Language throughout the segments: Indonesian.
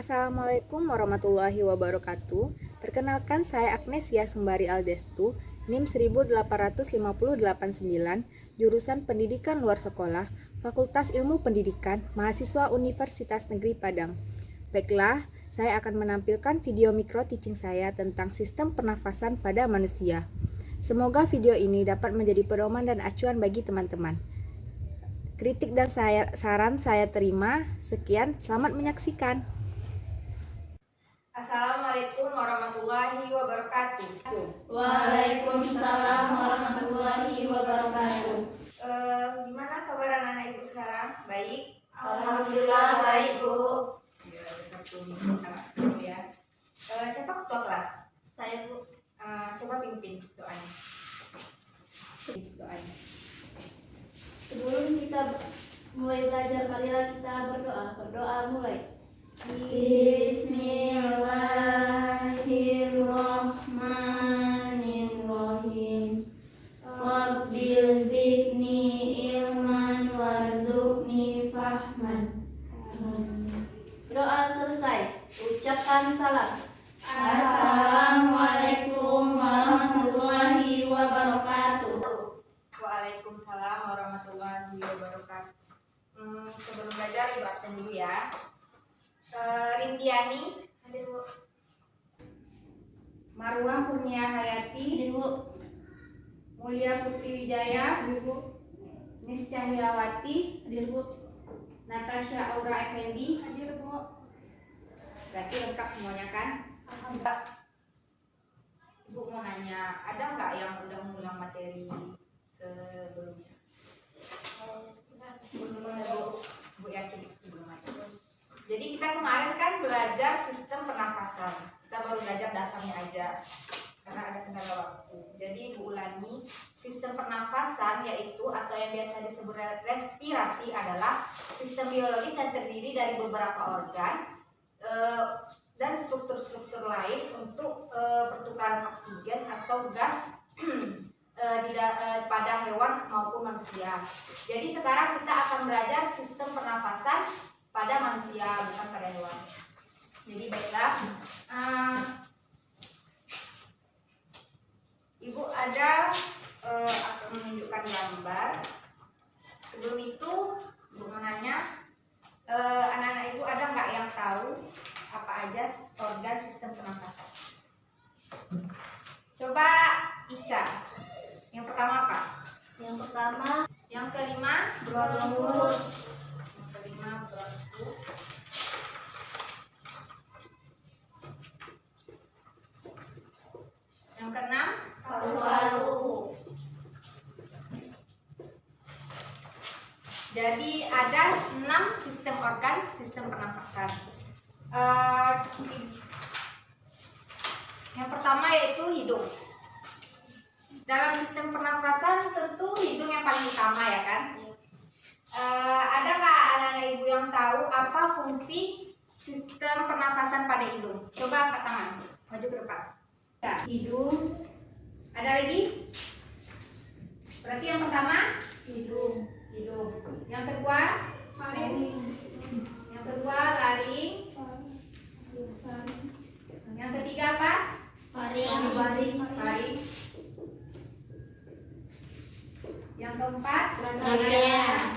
Assalamualaikum warahmatullahi wabarakatuh. Perkenalkan, saya Agnesia Sembari Aldestu, NIM 18589, jurusan Pendidikan Luar Sekolah, Fakultas Ilmu Pendidikan, mahasiswa Universitas Negeri Padang. Baiklah, saya akan menampilkan video micro teaching saya tentang sistem pernafasan pada manusia. Semoga video ini dapat menjadi pedoman dan acuan bagi teman-teman. Kritik dan saran saya terima. Sekian, selamat menyaksikan. Assalamualaikum warahmatullahi wabarakatuh. Waalaikumsalam warahmatullahi wabarakatuh. Gimana kabar anak-anak ibu sekarang? Baik? Alhamdulillah baik, Bu. Ya, satu minggu ya. Siapa ketua kelas? Saya, Bu. Coba pimpin doanya. Sebelum kita mulai belajar, marilah kita berdoa. Berdoa mulai. Bismillahirrahmanirrahim. Rabbil zidni ilman warzuqni fahman. Doa selesai. Ucapkan salam. Assalamualaikum warahmatullahi wabarakatuh. Waalaikumsalam warahmatullahi wabarakatuh. Sebelum belajar ibu absen dulu ya. Rindiani, hadir Bu. Marwah Kurnia Hayati, Hadir, Bu. Mulia Putri Wijaya, Hadir, Bu. Nis Cahyawati, Hadir, Bu. Natasha Aura Effendi. Hadir, Bu. Berarti lengkap semuanya kan? Ibu mau nanya, ada nggak yang udah mengulang materi sebelumnya? Belum ada Bu. Bu yakin belum ada. Jadi kita kemarin kan belajar sistem pernafasan. Kita baru belajar dasarnya aja karena ada kendala waktu. Jadi Ibu ulangi, sistem pernafasan yaitu atau yang biasa disebut respirasi adalah sistem biologis yang terdiri dari beberapa organ dan struktur-struktur lain untuk pertukaran oksigen atau gas pada hewan maupun manusia. Jadi sekarang kita akan belajar sistem pernafasan pada manusia, bukan pada hewan. Jadi baiklah, Ibu ada akan menunjukkan gambar. Sebelum itu, Ibu mau nanya, anak-anak Ibu ada nggak yang tahu apa aja organ sistem pernafasan? Coba Ica. Yang pertama apa? Yang pertama, Yang kelima, bronkus. Yang kelima, bronkus. Yang keenam, Paru-paru. Jadi ada 6 sistem organ sistem pernafasan. Yang pertama yaitu hidung. Dalam sistem pernafasan tentu hidung yang paling utama ya kan. Ada nggak anak-anak ibu yang tahu apa fungsi sistem pernafasan pada hidung? Coba angkat tangan, maju ke depan. Hidung. Ada lagi? Berarti yang pertama Hidung. hidung. Yang kedua Faring. yang kedua laring. Yang ketiga apa? Faring. Laring. Yang keempat Trakea.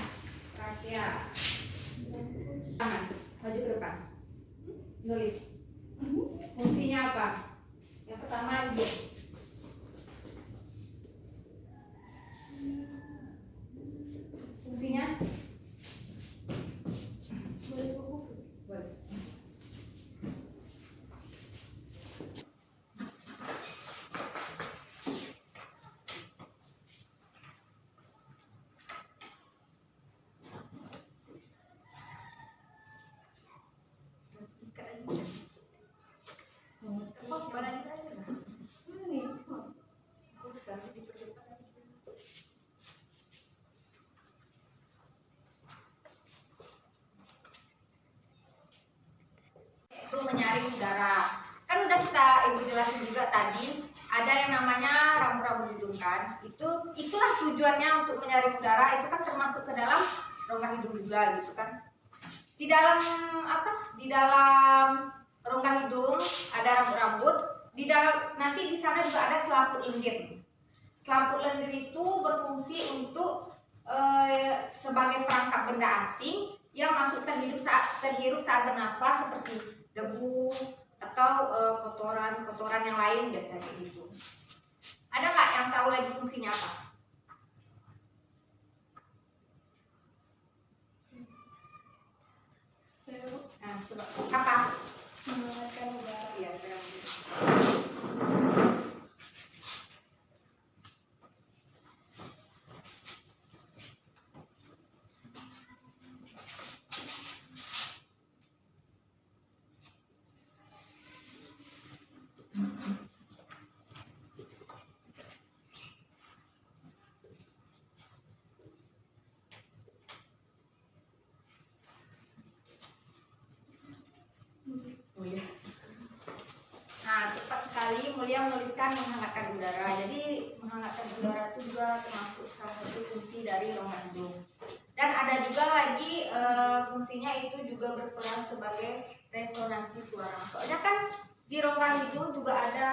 trakea. Tangan, maju ke depan. Nulis. Fungsinya apa? Yang pertama hidung. Fungsinya? Boleh. Itu menyaring udara. Kan udah kita ibu jelasin juga tadi, ada yang namanya rambu-rambu hidung kan. Itulah tujuannya untuk menyaring udara, itu kan termasuk ke dalam rongga hidung juga gitu kan. Di dalam di dalam rongga hidung ada rambut-rambut, di dalam nanti di sana juga ada selaput lendir. Selaput lendir itu berfungsi untuk sebagai perangkap benda asing yang masuk terhirup saat bernafas seperti debu atau kotoran yang lain biasanya gitu. Ada nggak yang tahu lagi fungsinya apa? Nah, coba apa? Mengeluarkan udara. Iya, sekarang. Oh iya. Nah, tepat sekali Mulia menuliskan menghangatkan udara. Jadi menghangatkan udara itu juga termasuk salah satu fungsi dari rongga hidung. Dan ada juga lagi fungsinya itu juga berperan sebagai resonansi suara. Soalnya kan di rongga hidung juga ada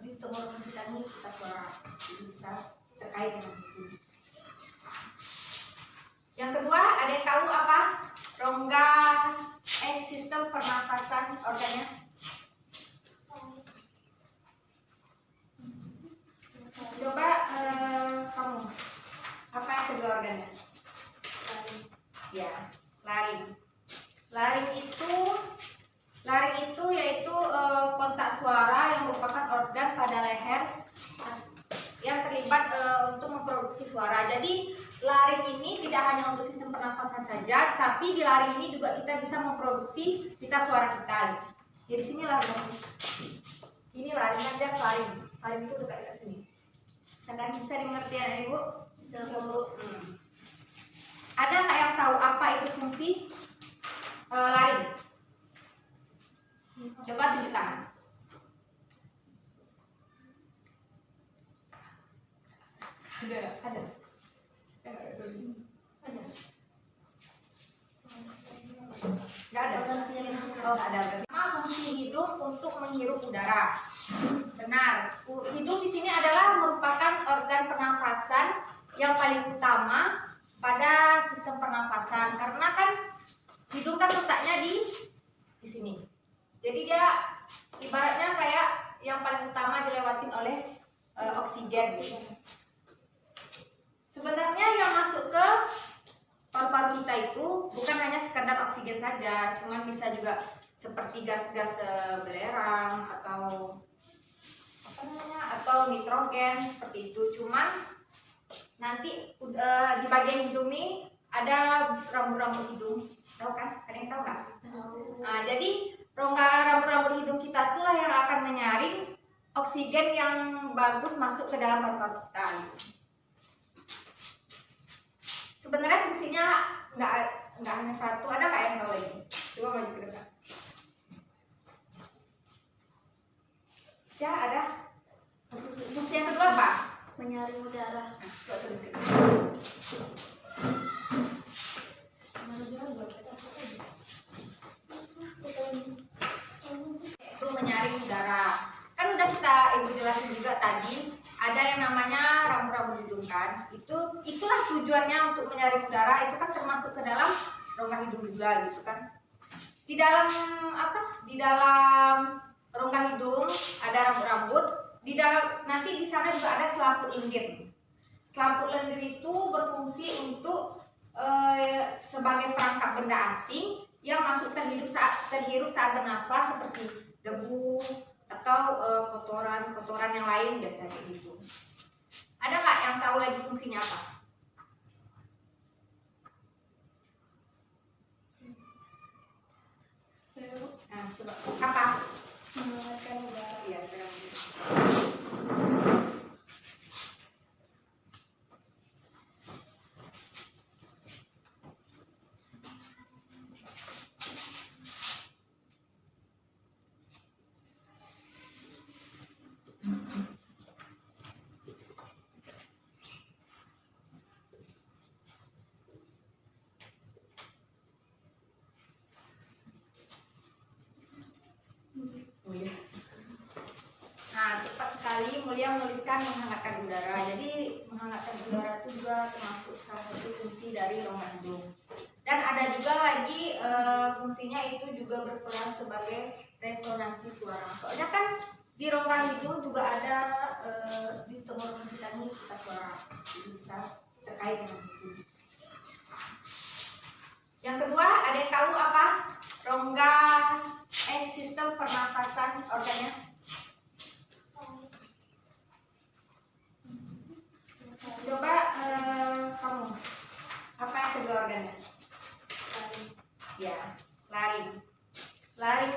di tenggorokan kita ini pita suara. Jadi bisa terkait dengan itu. Yang kedua, ada yang tahu apa? Rongga sistem pernafasan organnya. Coba kamu, apa yang kedua organnya? Ya, laring. Laring itu yaitu kontak suara yang merupakan organ pada leher yang terlibat untuk memproduksi suara. Jadi laring ini tidak hanya untuk sistem pernafasan saja, tapi di laring ini juga kita bisa memproduksi pita suara kita. Jadi sini laring. Ini laring, ada laring. Laring itu dekat sini. Bisa dimengerti ya Ibu? Bisa Bu. Ada nggak yang tahu apa itu fungsi laring? Coba tunjuk tangan. Ada. Nggak ada. Oh, nggak ada. Fungsi hidung untuk menghirup udara. Benar. Hidung di sini adalah merupakan organ pernafasan yang paling utama pada sistem pernafasan, karena kan hidung kan letaknya di sini. Jadi dia ibaratnya kayak yang paling utama dilewatin oleh oksigen gitu. Sebenarnya yang masuk ke paru-paru kita itu bukan hanya sekedar oksigen saja, cuman bisa juga seperti gas-gas belerang atau atau nitrogen seperti itu. Cuman nanti di bagian hidung ini ada rambut-rambut hidung, tahu kan? Ada yang tahu nggak? Nah, jadi rongga rambut-rambut hidung kita itulah yang akan menyaring oksigen yang bagus masuk ke dalam paru-paru kita. Sebenarnya fungsinya nggak hanya satu, ada nggak yang tahu lagi? Coba maju ke depan. Ada. Fungsi yang kedua apa? Menyaring udara. Coba tulis ke depan. Itu menyaring udara. Kan udah kita Ibu jelasin juga tadi, ada yang namanya rambut-rambut hidung kan. Itulah tujuannya untuk menyaring udara, itu kan termasuk ke dalam rongga hidung juga gitu kan. Di dalam Di dalam rongga hidung ada rambut-rambut, di dalam nanti di sana juga ada selaput lendir. Selaput lendir itu berfungsi untuk sebagai perangkap benda asing yang masuk terhirup saat bernafas seperti debu atau kotoran yang lain biasanya gitu. Ada nggak yang tahu lagi fungsinya apa? Nah, coba apa? Mengeluarkan udara. Iya, sekarang. kali Mulia menuliskan menghangatkan udara. Jadi menghangatkan udara itu juga termasuk salah satu fungsi dari rongga hidung. Dan ada juga lagi fungsinya itu juga berperan sebagai resonansi suara. Soalnya kan di rongga hidung juga ada di tenggorokan kita ini pita suara. Jadi bisa terkait dengan itu. Yang kedua, ada yang tahu apa? Rongga sistem pernafasan organnya? Coba kamu, apa yang kedua organnya? Ya, laring. Laring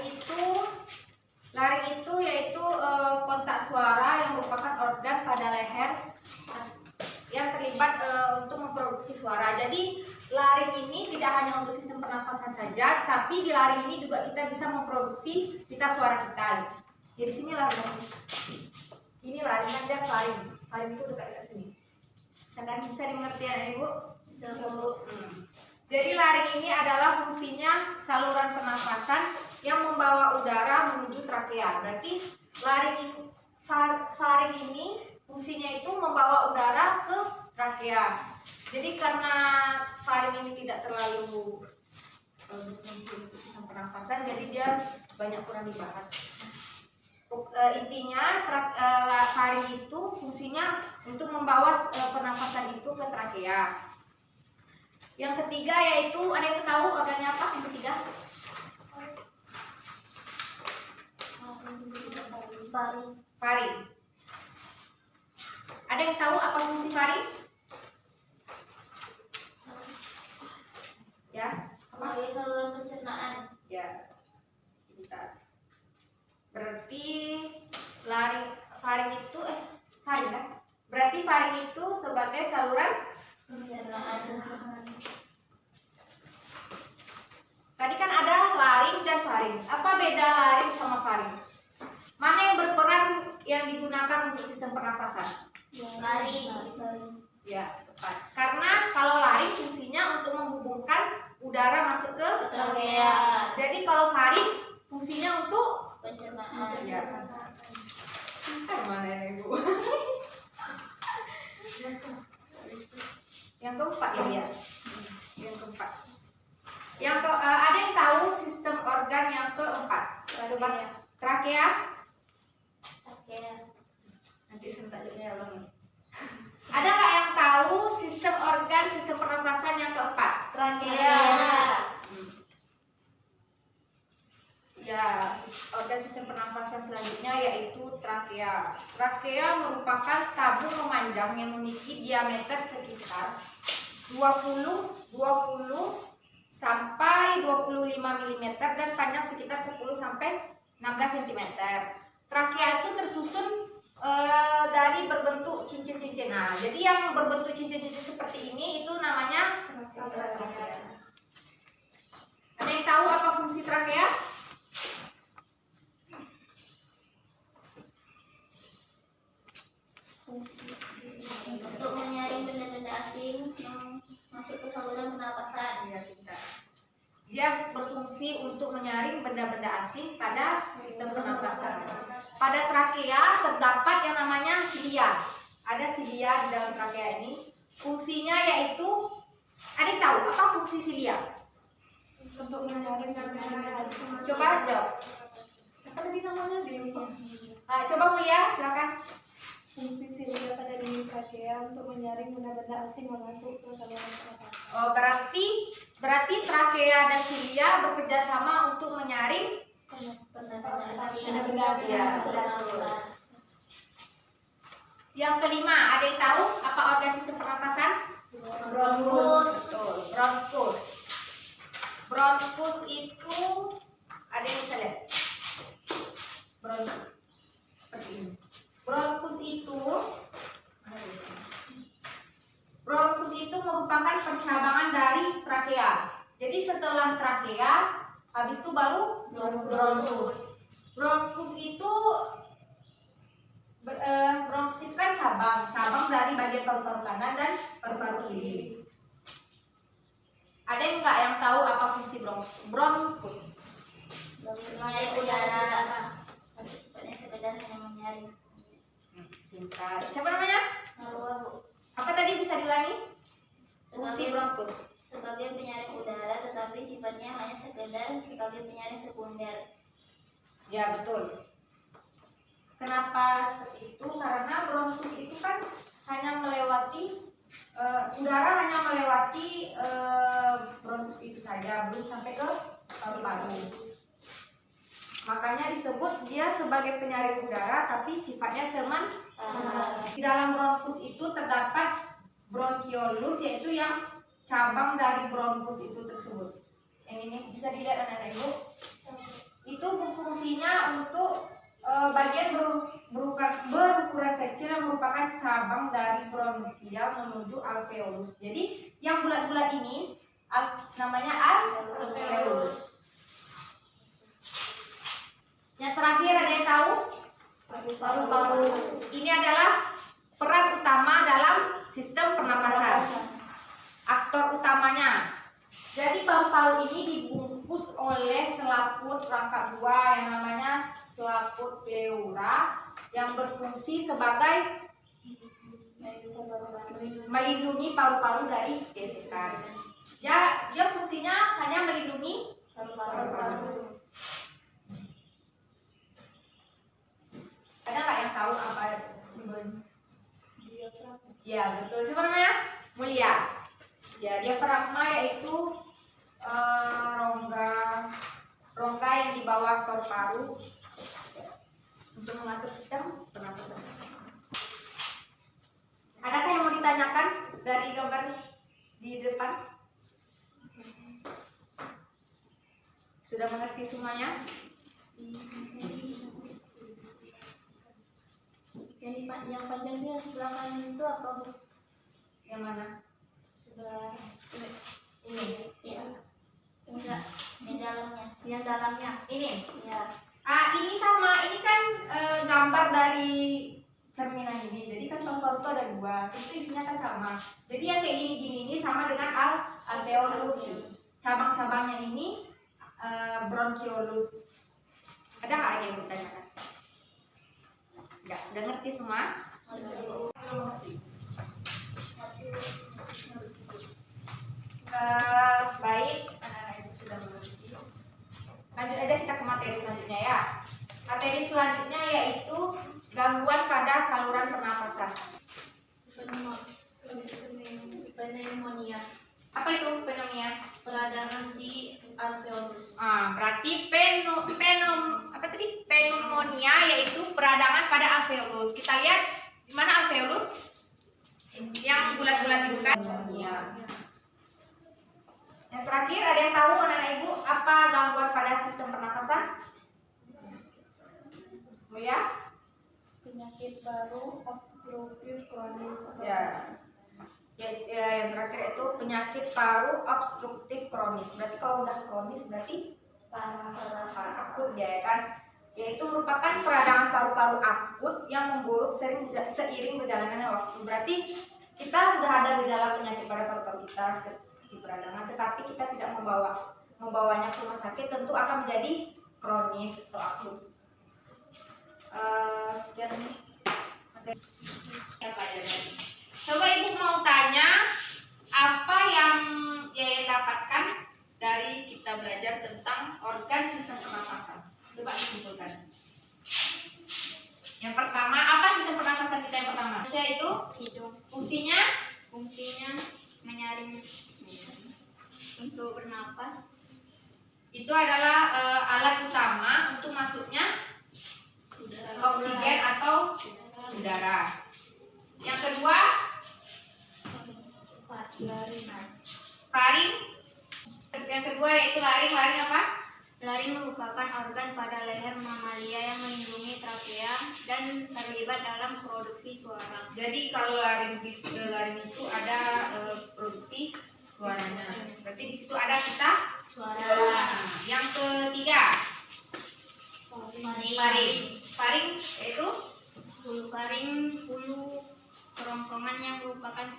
itu yaitu kontak suara yang merupakan organ pada leher yang terlibat untuk memproduksi suara. Jadi laring ini tidak hanya untuk sistem pernafasan saja, tapi di laring ini juga kita bisa memproduksi pita suara kita. Jadi sini laring. Ini laring dan laring. Laring itu dekat-dekat sini. Sedang bisa dimengerti ya Ibu? Bisa Bu. Jadi laring ini adalah fungsinya saluran pernafasan yang membawa udara menuju trakea. Berarti faring ini fungsinya itu membawa udara ke trakea. Jadi karena faring ini tidak terlalu berfungsi untuk sistem pernafasan, jadi dia banyak kurang dibahas. Intinya faring itu fungsinya untuk membawa pernafasan itu ke trakea. Yang ketiga yaitu, ada yang tahu organnya apa? Yang ketiga? Faring. Ada yang tahu apa fungsi faring? Ya, Sebagai saluran pencernaan. ya. Bentar. Berarti faring itu faring kan? Berarti faring itu sebagai saluran Pencernaan. Tadi kan ada laring dan faring. Apa beda laring sama faring? Mana yang berperan yang digunakan untuk sistem pernafasan? Laring. Ya, tepat. Karena kalau laring fungsinya untuk menghubungkan udara masuk ke Trakea. Jadi kalau faring fungsinya untuk Pencernaan. Ya. Mana ya, Ibu? Yang keempat ya dia. Yang keempat. Ada yang tahu sistem organ yang keempat? Coba trakea. Nanti sebentar ya ulangi. Ada nggak yang tahu sistem organ sistem pernafasan yang keempat? Trakea. Ya, organ sistem pernafasan selanjutnya yaitu trakea. Trakea merupakan tabung memanjang yang memiliki diameter sekitar 20 sampai 25 mm dan panjang sekitar 10 sampai 16 cm. Trakea itu tersusun dari berbentuk cincin-cincin. Nah, jadi yang berbentuk cincin-cincin seperti ini itu namanya trakea. Ada yang tahu apa fungsi trakea? Untuk menyaring benda-benda asing yang masuk ke saluran pernapasan. Ya, dia berfungsi untuk menyaring benda-benda asing pada sistem pernapasan. Pada trakea terdapat yang namanya silia. Ada silia di dalam trakea ini. Fungsinya yaitu, ada yang tahu apa fungsi silia? Untuk menyaring benda-benda asing. Coba jawab. Apa tadi namanya? Coba Mulia, silakan. Fungsi silia pada dinding trakea untuk menyaring benda-benda asing masuk ke saluran pernapasan. Oh, berarti trakea dan silia bekerja sama untuk menyaring Benda-benda asing. Benda-benda asing. Ya, Yang kelima, ada yang tahu apa organ sistem pernapasan? Bronkus. Betul, bronkus. Bronkus itu ada yang bisa lihat? Bronkus seperti ini. Bronkus itu merupakan pencabangan dari trakea. Jadi setelah trakea, habis itu baru bronkus. Bronkus itu kan cabang dari bagian paru-paru kanan dan paru-paru kiri. Ada yang nggak yang tahu apa fungsi bronkus? Menyaring udara. Sifatnya sekedar hanya menyaring. Pintar. Siapa namanya? Marwa, Bu. Apa tadi bisa diulangi? Fungsi bronkus. Sebagai penyaring udara, tetapi sifatnya hanya sekedar sebagai penyaring sekunder. Ya, betul. Kenapa seperti itu? Karena bronkus itu kan hanya melewati udara hanya melewati bronkus itu saja, belum sampai ke paru-paru. Makanya disebut dia sebagai penyaring udara, tapi sifatnya sementara. Di dalam bronkus itu terdapat bronkiolus, yaitu yang cabang dari bronkus itu tersebut. Yang ini bisa dilihat anak-anak ibu. Itu fungsinya untuk bagian berukuran kecil yang merupakan cabang dari bronkial menuju alveolus. Jadi yang bulat-bulat ini namanya alveolus. Yang terakhir ada yang tahu? Paru-paru. Ini adalah peran utama dalam sistem pernapasan. Aktor utamanya. Jadi paru-paru ini dibungkus oleh selaput rangkap buah yang namanya selaput pleura yang berfungsi sebagai melindungi paru-paru dari gesekan. Dia fungsinya hanya melindungi paru-paru. Ada nggak yang tahu apa itu? Ya, betul. Siapa namanya? Mulia. Ya, diafragma yaitu rongga yang di bawah paru-paru untuk mengatur sistem pernapasan. Adakah yang mau ditanyakan dari gambar di depan? Sudah mengerti semuanya? Yang panjang dia sebelah kanan itu apa, Bu? Yang mana? Sebelah Ini. ya. Enggak, yang dalamnya. Yang dalamnya. Ini. Ya. Ini sama. Ini kan gambar dari cerminan ini. Jadi kan paru-paru itu ada dua. Itu isinya kan sama. Jadi yang kayak gini-gini ini sama dengan alveolus. Cabang-cabangnya ini bronkiolus. Ada nggak lagi yang ditanyakan? Enggak, udah ngerti semua? Baik, anak-anak ibu sudah mengerti. Lanjut aja kita ke materi selanjutnya ya. Materi selanjutnya yaitu gangguan pada saluran pernapasan. Pneumonia. Apa itu pneumonia? Peradangan di alveolus. Berarti pneumonia yaitu peradangan pada alveolus. Kita lihat di mana alveolus? Yang bulat-bulat itu kan? Pneumonia. Yang terakhir ada yang tahu anak-anak ibu apa gangguan pada sistem pernapasan? Ya? Penyakit baru obstruktif kronis. Ya. Yang terakhir itu penyakit paru obstruktif kronis. Berarti kalau udah kronis berarti parah akut ya kan? Yaitu merupakan peradangan paru-paru akut yang memburuk seiring berjalannya waktu. Berarti kita sudah ada gejala penyakit pada paru-paru kita seperti peradangan, tetapi kita tidak membawanya ke rumah sakit, tentu akan menjadi kronis atau akut. Sekian ini. Coba ibu mau tanya apa yang Yaya dapatkan dari kita belajar tentang organ sistem pernapasan. Coba disimpulkan. Yang pertama, apa sistem pernapasan kita yang pertama? Yaitu Hidung. fungsinya Menyaring untuk bernapas. itu adalah alat utama untuk masuknya oksigen atau udara. Yang kedua, laring. Yang kedua yaitu laring. Laring apa? Laring merupakan organ pada leher mamalia yang melindungi trakea dan terlibat dalam produksi suara. Jadi kalau laring itu ada produksi suaranya. Berarti di situ ada kita Suara. Yang ketiga, faring. Faring yaitu hulu kerongkongan yang merupakan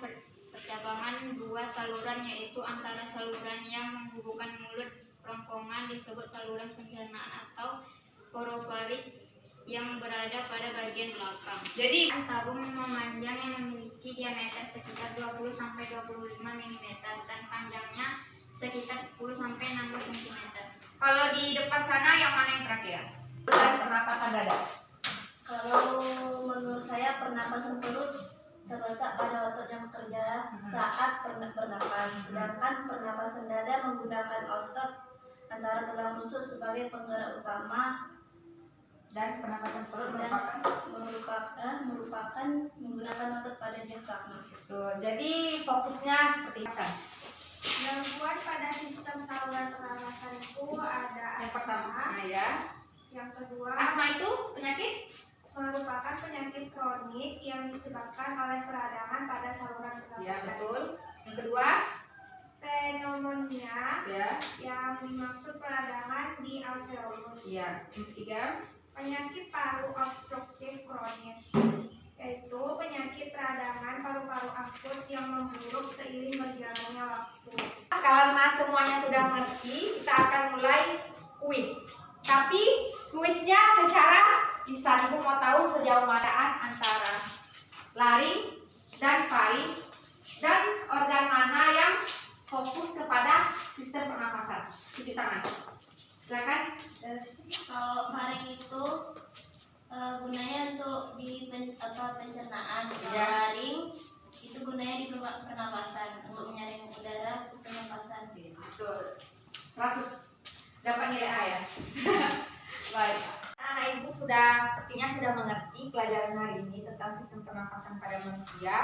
percabangan dua saluran, yaitu antara saluran yang menghubungkan mulut kerongkongan disebut saluran pencernaan atau porofarinx yang berada pada bagian belakang. Jadi Tabung memanjang yang memiliki diameter sekitar 20-25 mm dan panjangnya sekitar 10-16 cm. kalau di depan sana yang mana yang terakhir? Dan pernapasan dada. Kalau menurut saya pernapasan perut terletak pada otot yang bekerja saat bernapas, sedangkan pernapasan dada menggunakan otot antara tulang rusuk sebagai penggerak utama Dan pernapasan perut dan merupakan menggunakan otot pada diafragma. Betul. Jadi fokusnya seperti apa? Gangguan pada sistem saluran pernapasan itu ada Yang pertama asma, ya. yang kedua Asma itu penyakit? merupakan penyakit kronik yang disebabkan oleh peradangan pada saluran Ya, pernapasan. betul. Yang kedua? Pneumonia Ya. yang dimaksud peradangan di alveolus. Ya. Yang ketiga? Penyakit paru obstruktif kronis, yaitu penyakit peradangan paru-paru akut yang memburuk seiring berjalannya waktu. Karena semuanya sudah mengerti, kita akan mulai kuis. Tapi kuisnya secara lisan. Ibu mau tahu sejauh mana antara laring dan faring dan organ mana yang fokus kepada sistem pernapasan. Cuci tangan. Silakan. Kalau faring itu gunanya untuk di pencernaan. Kalau Ya. laring itu gunanya di pernapasan untuk menyaring udara ke pernapasan. Betul. 100. Dapat nilai A ya. Baik. Anak ibu sepertinya sudah mengerti pelajaran hari ini tentang sistem pernapasan pada manusia.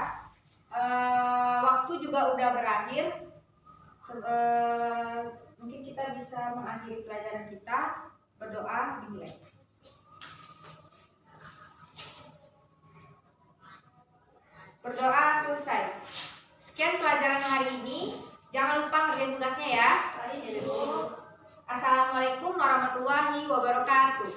Waktu juga udah berakhir. Mungkin kita bisa mengakhiri pelajaran kita. Berdoa dimulai. Berdoa selesai. Sekian pelajaran hari ini. Jangan lupa ngerjain tugasnya ya. Assalamualaikum warahmatullahi wabarakatuh.